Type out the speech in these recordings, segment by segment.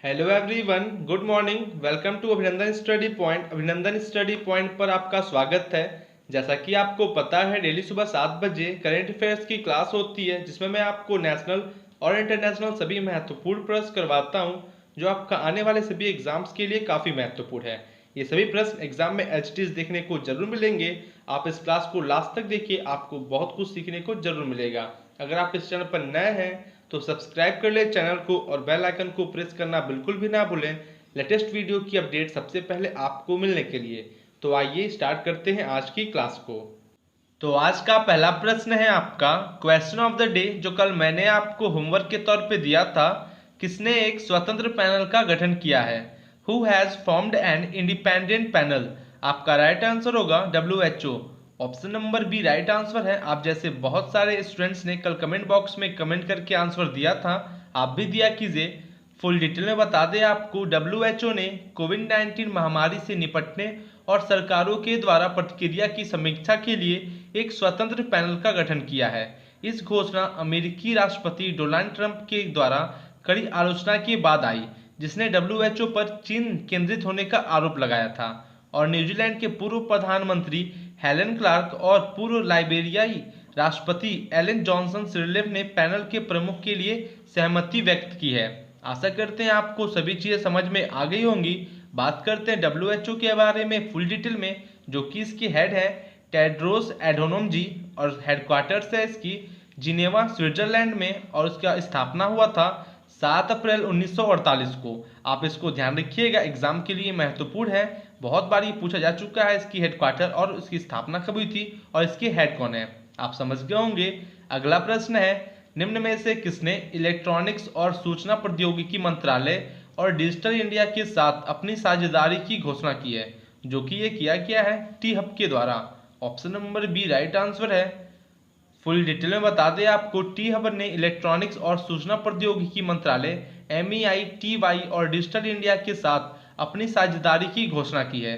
Hello everyone, good morning. Welcome to Abhinandan study point. Abhinandan study point पर आपका स्वागत है। जैसा कि आपको पता है, डेली सुबह 7 बजे करंट अफेयर्स की क्लास होती है, जिसमें मैं आपको नेशनल और इंटरनेशनल सभी महत्वपूर्ण प्रश्न करवाता हूं, जो आपका आने वाले सभी एग्जाम्स के लिए काफ़ी महत्वपूर्ण है। ये सभी प्रश्न एग्जाम में एचटीज देखने को जरूर मिलेंगे। आप इस क्लास को लास्ट तक देखिए, आपको बहुत कुछ सीखने को जरूर मिलेगा। अगर आप इस चैनल पर नए हैं तो सब्सक्राइब कर ले चैनल को और बेल आइकन को प्रेस करना बिल्कुल भी ना भूलें, लेटेस्ट वीडियो की अपडेट सबसे पहले आपको मिलने के लिए। तो आइए स्टार्ट करते हैं आज की क्लास को। तो आज का पहला प्रश्न है आपका क्वेश्चन ऑफ द डे, जो कल मैंने आपको होमवर्क के तौर पे दिया था। किसने एक स्वतंत्र पैनल का गठन किया है? Who has formed an independent panel? आपका राइट आंसर होगा WHO। Option number B right answer है। आप जैसे बहुत सारे स्टूडेंट्स ने कल कमेंट बॉक्स में कमेंट करके आंसर दिया था, आप भी दिया कीजिए। फुल डिटेल में बता दें आपको, WHO ने कोविड-19 महामारी से निपटने और सरकारों के द्वारा प्रतिक्रिया की समीक्षा के लिए एक स्वतंत्र पैनल का गठन किया है। इस घोषणा अमेरिकी राष्ट्रपति डोनाल्ड ट्रंप के द्वारा कड़ी आलोचना के बाद आई, जिसने WHO पर चीन केंद्रित होने का आरोप लगाया था। और न्यूजीलैंड के पूर्व प्रधानमंत्री हेलेन क्लार्क और पूर्व लाइबेरियाई राष्ट्रपति एलन जॉनसन सिरलेफ ने पैनल के प्रमुख के लिए सहमति व्यक्त की है। आशा करते हैं आपको सभी चीज़ें समझ में आ गई होंगी। बात करते हैं WHO के बारे में फुल डिटेल में, जो कि इसके हेड है टेड्रोस एडोनोम जी, और हेडक्वार्टर्स है इसकी जिनेवा स्विट्जरलैंड में, और उसका स्थापना हुआ था 7 अप्रैल 1948 को। आप इसको ध्यान रखिएगा, एग्जाम के लिए महत्वपूर्ण है। बहुत बार ये पूछा जा चुका है इसकी हेडक्वार्टर और उसकी स्थापना कब हुई थी और इसके हेड कौन है। आप समझ गए होंगे। अगला प्रश्न है, निम्न में से किसने इलेक्ट्रॉनिक्स और सूचना प्रौद्योगिकी मंत्रालय और डिजिटल इंडिया के साथ अपनी साझेदारी की घोषणा की है? जो कि ये किया गया है टी हब के द्वारा। Option number B right answer है। फुल डिटेल में बता दें आपको, टी हब ने इलेक्ट्रॉनिक्स और सूचना प्रौद्योगिकी मंत्रालय MEITY और डिजिटल इंडिया के साथ अपनी साझेदारी की घोषणा की है।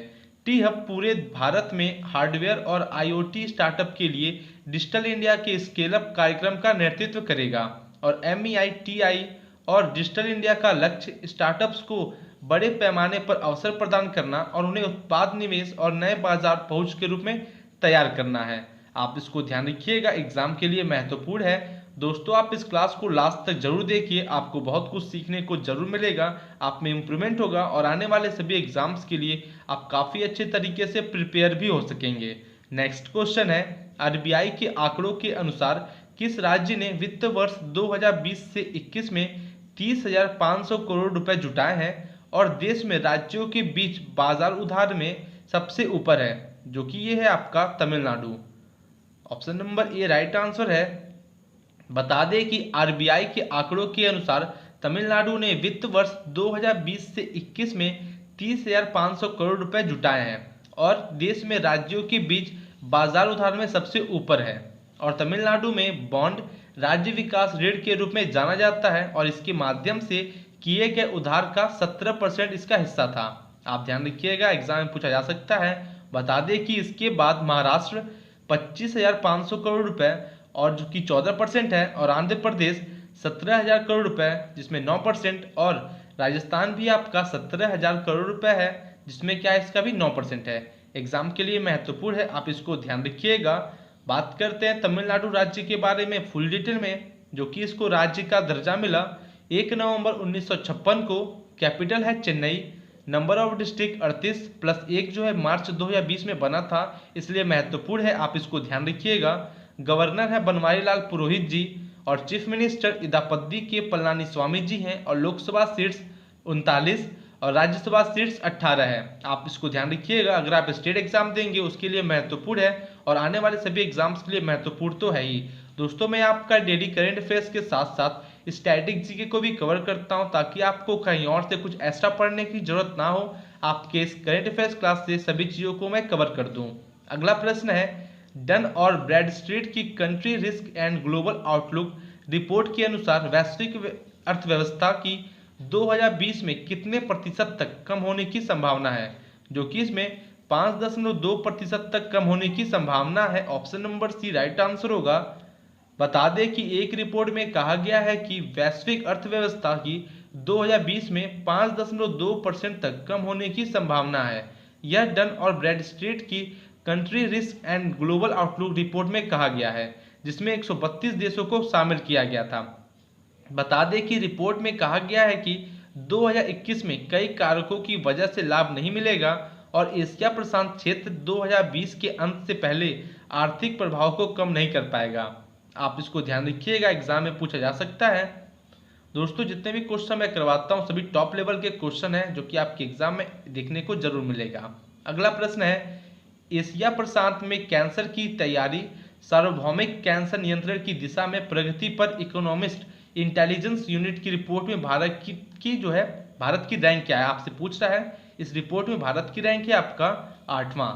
टी हब पूरे भारत में हार्डवेयर और IoT स्टार्टअप के लिए डिजिटल इंडिया के स्केल अप कार्यक्रम का नेतृत्व करेगा। और MEITI और डिजिटल इंडिया का लक्ष्य स्टार्टअप्स को बड़े पैमाने पर अवसर प्रदान करना और उन्हें उत्पाद निवेश और नए बाजार पहुंच के रूप में तैयार करना है। आप इसको ध्यान रखिएगा, एग्जाम के लिए महत्वपूर्ण है। दोस्तों, आप इस क्लास को लास्ट तक जरूर देखिए, आपको बहुत कुछ सीखने को जरूर मिलेगा, आप में इम्प्रूवमेंट होगा और आने वाले सभी एग्जाम्स के लिए आप काफ़ी अच्छे तरीके से प्रिपेयर भी हो सकेंगे। नेक्स्ट क्वेश्चन है, RBI के आंकड़ों के अनुसार किस राज्य ने वित्त वर्ष 2020 से 21 में 30,500 करोड़ रुपए जुटाए हैं और देश में राज्यों के बीच बाजार उधार में सबसे ऊपर है? जो कि ये है आपका Tamil Nadu. Option number A right answer है। बता दें कि RBI के आंकड़ों के अनुसार तमिलनाडु ने वित्त वर्ष 2020 से 21 में 30,500 करोड़ रुपए जुटाए हैं और देश में राज्यों के बीच बाजार उधार में सबसे ऊपर है। और तमिलनाडु में बॉन्ड राज्य विकास ऋण के रूप में जाना जाता है और इसके माध्यम से किए गए उधार का 17% इसका हिस्सा था। आप ध्यान रखिएगा, एग्जाम में पूछा जा सकता है। बता दें कि इसके बाद महाराष्ट्र 25,500 करोड़ रुपए और जो कि 14% है, और आंध्र प्रदेश 17,000 करोड़ रुपए जिसमें 9%, और राजस्थान भी आपका 17,000 करोड़ रुपए है जिसमें क्या इसका भी 9% है। एग्जाम के लिए महत्वपूर्ण है, आप इसको ध्यान रखिएगा। बात करते हैं तमिलनाडु राज्य के बारे में फुल डिटेल में, जो कि इसको राज्य का दर्जा मिला 1 नवंबर 1956 को। कैपिटल है Chennai. Number of district 38 plus 1 जो है मार्च 2020 में बना था, इसलिए महत्वपूर्ण है, आप इसको ध्यान रखिएगा। गवर्नर है बनवारी लाल पुरोहित जी और चीफ मिनिस्टर इदापद्दी के पलानी स्वामी जी हैं, और लोकसभा सीट्स 39 और राज्यसभा सीट्स 18 है। आप इसको ध्यान रखिएगा, अगर आप स्टेट एग्जाम देंगे उसके लिए महत्वपूर्ण है और आने वाले सभी एग्जाम्स के लिए महत्वपूर्ण तो है ही। दोस्तों, मैं आपका डेली करंट अफेयर्स के साथ साथ स्टैटिक जीके को भी कवर करता हूं, ताकि आपको कहीं और से कुछ एक्स्ट्रा पढ़ने की जरूरत ना हो। आपके इस करंट अफेयर्स क्लास से सभी चीज़ों को मैं कवर कर दूं। अगला प्रश्न है, डन और ब्रैडस्ट्रीट की country risk and global outlook report के अनुसार वैश्विक अर्थव्यवस्था की 2020 में कितने प्रतिशत तक कम होने की संभावना है? जो कि इसमें 5.2% तक कम होने की संभावना है। Option number C right answer होगा। बता दें कि एक रिपोर्ट में कहा गया है कि वैश्विक अर्थव्यवस्था की 2020 में 5.2% तक कम होने की संभावना है। यह डन और ब्रैडस्ट्रीट की country risk and global outlook report में कहा गया है, जिसमें 132 देशों को शामिल किया गया था। बता दें कि रिपोर्ट में कहा गया है कि 2021 में कई कारकों की वजह से लाभ नहीं मिलेगा और एशिया प्रशांत क्षेत्र 2020 के अंत से पहले आर्थिक प्रभाव को कम नहीं कर पाएगा। आप इसको ध्यान रखिएगा, एग्जाम में पूछा जा सकता है। दोस्तों, जितने भी क्वेश्चन मैं करवाता हूँ सभी टॉप लेवल के क्वेश्चन हैं जो कि आपके एग्जाम में देखने को जरूर मिलेगा। अगला प्रश्न है, एशिया प्रशांत में कैंसर की तैयारी सार्वभौमिक कैंसर नियंत्रण की दिशा में प्रगति पर इकोनॉमिस्ट इंटेलिजेंस यूनिट की रिपोर्ट में भारत की जो है भारत की रैंक क्या है, आपसे पूछ रहा है। इस रिपोर्ट में भारत की रैंक है आपका 8वां।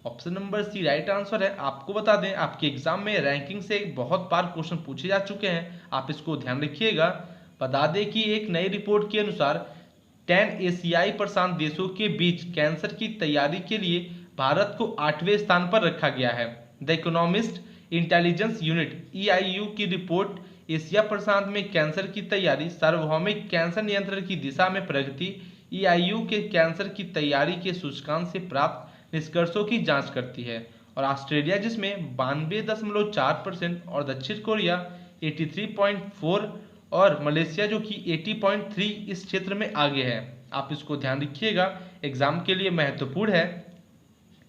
Option number C right answer है। आपको बता दें आपके एग्जाम में रैंकिंग से बहुत बार क्वेश्चन पूछे जा चुके हैं, आप इसको ध्यान रखिएगा। बता दें कि एक नई रिपोर्ट के अनुसार 10 एशियाई प्रशांत देशों के बीच कैंसर की तैयारी के लिए भारत को 8वें स्थान पर रखा गया है। The economist intelligence unit EIU की रिपोर्ट एशिया प्रशांत में कैंसर की तैयारी सार्वभौमिक कैंसर नियंत्रण की दिशा में प्रगति EIU के कैंसर की तैयारी के सूचकांक से प्राप्त निष्कर्षों की जांच करती है। और ऑस्ट्रेलिया जिसमें 92.4% और दक्षिण कोरिया 83.4 और मलेशिया जो कि 80.3 इस क्षेत्र में आगे है। आप इसको ध्यान रखिएगा, एग्जाम के लिए महत्वपूर्ण है।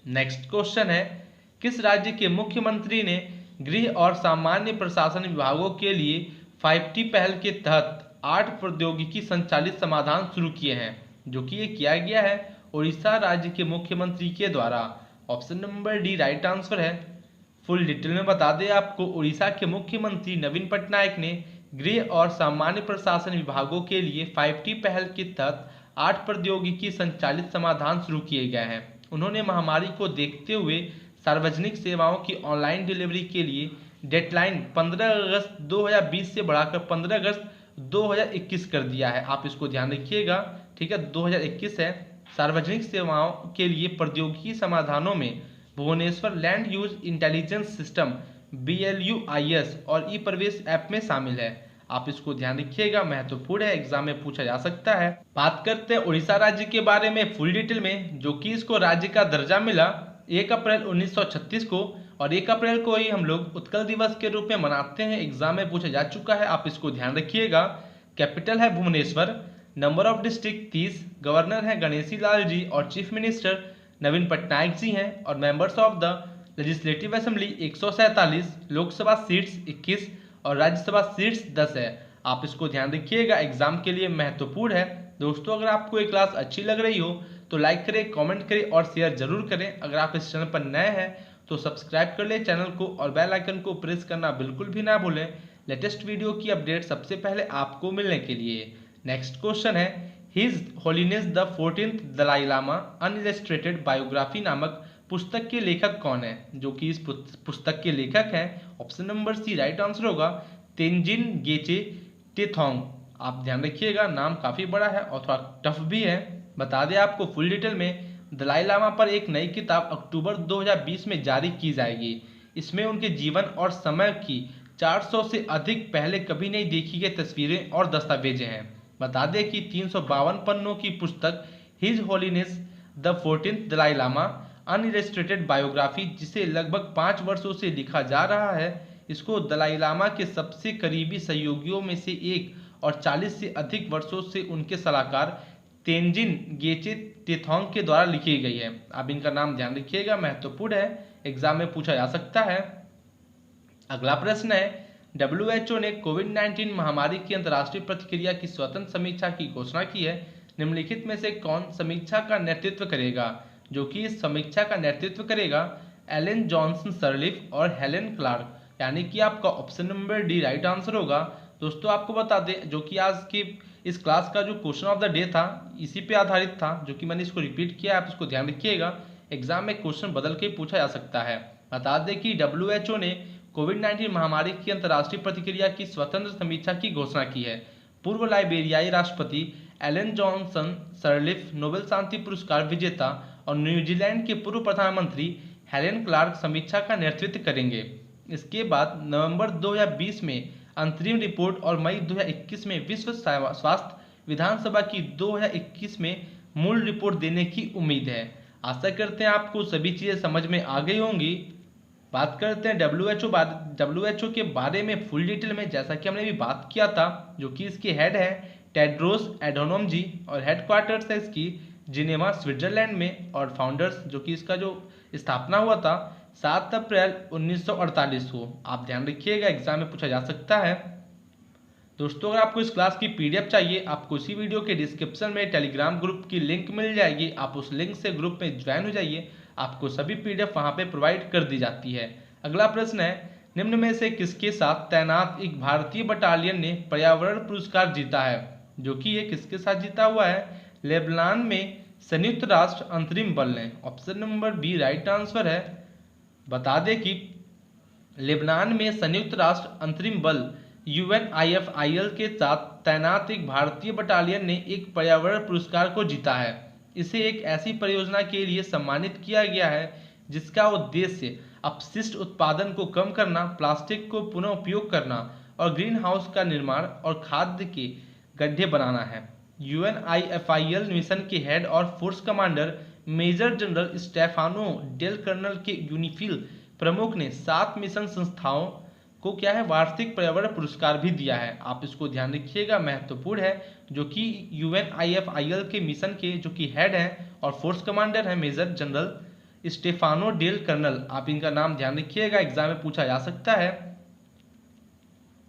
नेक्स्ट क्वेश्चन है, किस राज्य के मुख्यमंत्री ने गृह और सामान्य प्रशासन विभागों के लिए 5T पहल के तहत 8 प्रौद्योगिकी संचालित समाधान शुरू किए हैं, जो कि ये किया गया है उड़ीसा राज्य के मुख्यमंत्री के द्वारा। Option number D right answer है। फुल डिटेल में बता दें आपको, उड़ीसा के मुख्यमंत्री नवीन पटनायक ने गृह और सामान्य प्रशासन विभागों के लिए 5T पहल के तहत 8 प्रौद्योगिकी संचालित समाधान शुरू किए गए हैं। उन्होंने महामारी को देखते हुए सार्वजनिक सेवाओं की ऑनलाइन डिलीवरी के लिए डेडलाइन 15 अगस्त 2020 से बढ़ाकर 15 अगस्त 2021 कर दिया है। आप इसको ध्यान रखिएगा, ठीक है, 2021 है। सार्वजनिक सेवाओं के लिए प्रौद्योगिकी समाधानों में Bhubaneswar land use intelligence system BLUIS और ई प्रवेश ऐप में शामिल है। आप इसको ध्यान रखिएगा, महत्वपूर्ण है, एग्जाम में पूछा जा सकता है। बात करते हैं उड़ीसा राज्य के बारे में फुल डिटेल में, जो कि इसको राज्य का दर्जा मिला 1 अप्रैल 1936 को, और 1 अप्रैल को ही हम लोग उत्कल दिवस के रूप में मनाते हैं। एग्जाम में पूछा जा चुका है, आप इसको ध्यान रखिएगा। कैपिटल है Bhubaneswar, number of district 30, governor है गणेशी लाल जी और चीफ मिनिस्टर नवीन पटनायक जी हैं, और members of the legislative assembly 147, Lok Sabha seats 21 और राज्यसभा सीट्स 10 है। आप इसको ध्यान रखिएगा, एग्जाम के लिए महत्वपूर्ण है। दोस्तों, अगर आपको ये क्लास अच्छी लग रही हो तो लाइक करें, कमेंट करें और शेयर जरूर करें। अगर आप इस चैनल पर नए हैं तो सब्सक्राइब कर लें चैनल को और बेल आइकन को प्रेस करना बिल्कुल भी ना भूलें, लेटेस्ट वीडियो की अपडेट सबसे पहले आपको मिलने के लिए। नेक्स्ट क्वेश्चन है, his holiness the 14th Dalai Lama unillustrated biography नामक पुस्तक के लेखक कौन है, जो कि इस पुस्तक के लेखक हैं। Option number C right answer होगा, तेंजिन गेचे टेथोंग। आप ध्यान रखिएगा, नाम काफ़ी बड़ा है और थोड़ा टफ भी है। बता दें आपको फुल डिटेल में, दलाई लामा पर एक नई किताब अक्टूबर 2020 में जारी की जाएगी। इसमें उनके जीवन और समय की 400 से अधिक पहले कभी नहीं देखी गई तस्वीरें और दस्तावेजें हैं। बता दें कि 352 पन्नों की पुस्तक his holiness the 14th Dalai Lama unillustrated biography, जिसे लगभग 5 वर्षों से लिखा जा रहा है, इसको दलाई लामा के सबसे करीबी सहयोगियों में से एक और 40 से अधिक वर्षों से उनके सलाहकार तेंजिन गेचे टेथोंग के द्वारा लिखी गई है। आप इनका नाम ध्यान रखिएगा, महत्वपूर्ण है, एग्जाम में पूछा जा सकता है। अगला प्रश्न है, WHO ने कोविड-19 महामारी की अंतर्राष्ट्रीय प्रतिक्रिया की स्वतंत्र समीक्षा की घोषणा की है। निम्नलिखित में से कौन समीक्षा का नेतृत्व करेगा, जो कि इस समीक्षा का नेतृत्व करेगा एलन जॉनसन सरलिफ और हेलेन क्लार्क, यानी कि आपका option number D right answer होगा। दोस्तों, आपको बता दें, जो कि आज की इस क्लास का जो क्वेश्चन ऑफ द डे था इसी पे आधारित था, जो कि मैंने इसको रिपीट किया, आप इसको ध्यान रखिएगा, एग्जाम में क्वेश्चन बदल के पूछा जा सकता है। बता दें कि WHO ने कोविड-19 महामारी की अंतर्राष्ट्रीय प्रतिक्रिया की स्वतंत्र समीक्षा की घोषणा की है। पूर्व लाइबेरियाई राष्ट्रपति एलन जॉनसन सरलिफ, नोबेल शांति पुरस्कार विजेता और न्यूजीलैंड के पूर्व प्रधानमंत्री हेलेन क्लार्क समीक्षा का नेतृत्व करेंगे। इसके बाद नवंबर 2020 में अंतरिम रिपोर्ट और मई 2021 में विश्व स्वास्थ्य विधानसभा की 2021 में मूल रिपोर्ट देने की उम्मीद है। आशा करते हैं आपको सभी चीज़ें समझ में आ गई होंगी। बात करते हैं WHO के बारे में फुल डिटेल में। जैसा कि हमने अभी बात किया था, जो कि इसके हेड है टेड्रोस एडोनोम जी और हेडक्वार्टर्स है इसकी जिनेवा स्विट्जरलैंड में, और फाउंडर्स जो कि इसका जो स्थापना हुआ था 7 अप्रैल 1948 को। आप ध्यान रखिएगा, एग्जाम में पूछा जा सकता है। दोस्तों, अगर आपको इस क्लास की PDF चाहिए, आपको इसी वीडियो के डिस्क्रिप्शन में टेलीग्राम ग्रुप की लिंक मिल जाएगी। आप उस लिंक से ग्रुप में ज्वाइन हो जाइए, आपको सभी PDF वहां पे प्रोवाइड कर दी जाती है। अगला प्रश्न है, निम्न में से किसके साथ तैनात एक भारतीय बटालियन ने पर्यावरण पुरस्कार जीता है? जो कि ये किसके साथ जीता हुआ है? लेबनान में संयुक्त राष्ट्र अंतरिम बल ने। Option number B right answer है। बता दें कि लेबनान में संयुक्त राष्ट्र अंतरिम बल UNIFIL के साथ तैनात एक भारतीय बटालियन ने एक पर्यावरण पुरस्कार को जीता है। इसे एक ऐसी परियोजना के लिए सम्मानित किया गया है जिसका उद्देश्य अपशिष्ट उत्पादन को कम करना, प्लास्टिक को पुनः उपयोग करना और ग्रीन हाउस का निर्माण और खाद्य के गड्ढे बनाना है। UNIFIL मिशन के हेड और force commander major general Stefano Del Col के यूनिफिल प्रमुख ने 7 मिशन संस्थाओं को क्या है वार्षिक पर्यावरण पुरस्कार भी दिया है। आप इसको ध्यान रखिएगा, महत्वपूर्ण है। जो कि UNIFIL के मिशन के जो कि हेड हैं और फोर्स कमांडर हैं major general Stefano Del Col. आप इनका नाम ध्यान रखिएगा, एग्जाम में पूछा जा सकता है।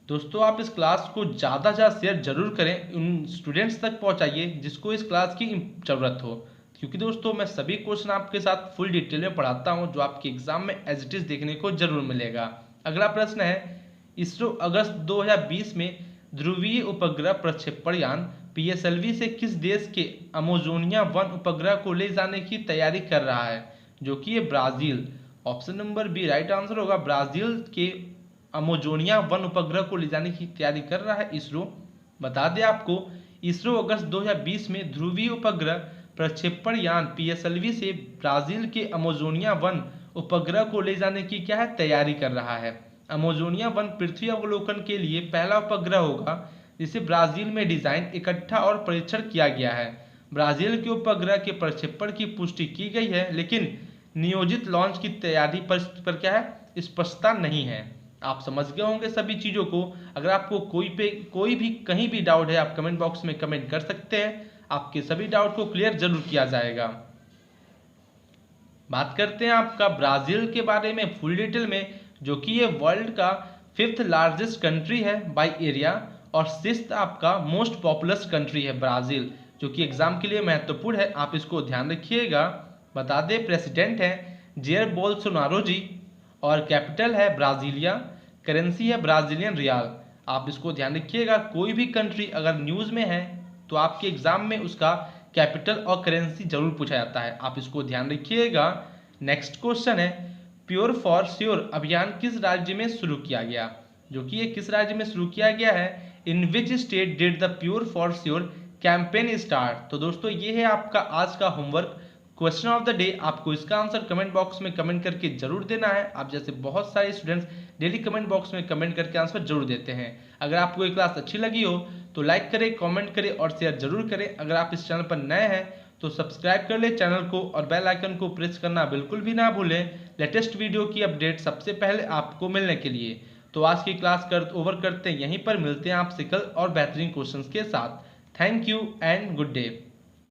दोस्तों, आप इस क्लास को ज़्यादा से ज़्यादा शेयर जरूर करें, उन स्टूडेंट्स तक पहुंचाइए जिसको इस क्लास की ज़रूरत हो। क्योंकि दोस्तों, मैं सभी क्वेश्चन आपके साथ फुल डिटेल में पढ़ाता हूं, जो आपके एग्जाम में एज इट इज देखने को जरूर मिलेगा। अगला प्रश्न है, इसरो अगस्त 2020 में ध्रुवीय उपग्रह प्रक्षेपण यान PSLV से किस देश के अमेजोनिया वन उपग्रह को ले जाने की तैयारी कर रहा है? जो कि ये Brazil. Option number B right answer होगा। ब्राजील के अमेजोनिया वन उपग्रह को ले जाने की तैयारी कर रहा है इसरो। बता दें आपको, इसरो अगस्त 2020 में ध्रुवीय उपग्रह प्रक्षेपण यान PSLV से ब्राजील के अमेजोनिया वन उपग्रह को ले जाने की क्या है तैयारी कर रहा है। अमेजोनिया वन पृथ्वी अवलोकन के लिए पहला उपग्रह होगा जिसे ब्राजील में डिजाइन, इकट्ठा और परीक्षण किया गया है। ब्राजील के उपग्रह के प्रक्षेपण की पुष्टि की गई है, लेकिन नियोजित लॉन्च की तैयारी पर क्या है स्पष्टता नहीं है। आप समझ गए होंगे सभी चीज़ों को। अगर आपको कोई भी कहीं भी डाउट है, आप कमेंट बॉक्स में कमेंट कर सकते हैं, आपके सभी डाउट को क्लियर जरूर किया जाएगा। बात करते हैं आपका ब्राजील के बारे में फुल डिटेल में, जो कि ये वर्ल्ड का 5th लार्जेस्ट कंट्री है बाय एरिया और 6th आपका मोस्ट पॉपुलस कंट्री है ब्राजील, जो कि एग्जाम के लिए महत्वपूर्ण है। आप इसको ध्यान रखिएगा। बता दें, प्रेसिडेंट है जेयर बोल्सोनारो जी और कैपिटल है ब्राजीलिया, करेंसी है ब्राजीलियन रियाल। आप इसको ध्यान रखिएगा, कोई भी कंट्री अगर न्यूज़ में है तो आपके एग्जाम में उसका कैपिटल और करेंसी जरूर पूछा जाता है। आप इसको ध्यान रखिएगा। नेक्स्ट क्वेश्चन है, प्योर फॉर श्योर अभियान किस राज्य में शुरू किया गया? जो कि ये किस राज्य में शुरू किया गया है? In which state did the pure for sure campaign start? तो दोस्तों, ये है आपका आज का homework, question of the day. आपको इसका आंसर कमेंट बॉक्स में कमेंट करके जरूर देना है। आप जैसे बहुत सारे स्टूडेंट्स डेली कमेंट बॉक्स में कमेंट करके आंसर जरूर देते हैं। अगर आपको ये क्लास अच्छी लगी हो तो लाइक करें, कमेंट करें और शेयर जरूर करें। अगर आप इस चैनल पर नए हैं तो सब्सक्राइब कर ले चैनल को और बेल आइकन को प्रेस करना बिल्कुल भी ना भूलें, लेटेस्ट वीडियो की अपडेट सबसे पहले आपको मिलने के लिए। तो आज की क्लास ओवर करते हैं, यहीं पर मिलते हैं आपसे कल और बेहतरीन क्वेश्चंस के साथ। Thank you and good day.